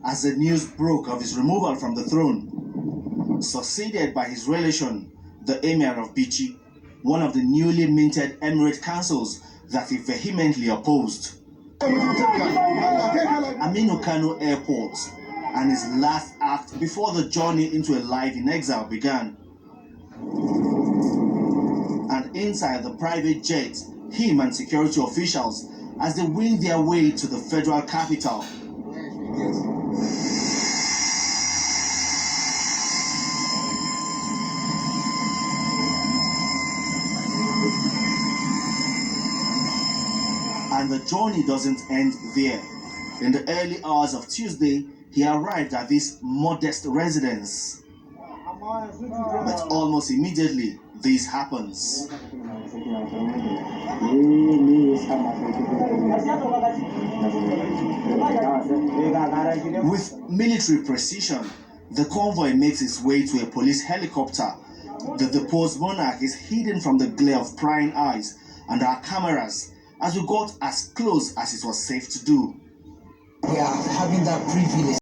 as the news broke of his removal from the throne, succeeded by his relation, the Emir of Bichi, one of the newly minted emirate councils that he vehemently opposed. Aminu Kano Airport, and his last act before the journey into a life in exile began. And inside the private jet, him and security officials as they wing their way to the federal capital. And the journey doesn't end there. In the early hours of Tuesday, he arrived at this modest residence. But almost immediately, this happens. With military precision, the convoy makes its way to a police helicopter. The deposed monarch is hidden from the glare of prying eyes and our cameras as we got as close as it was safe to do. We are having that privilege.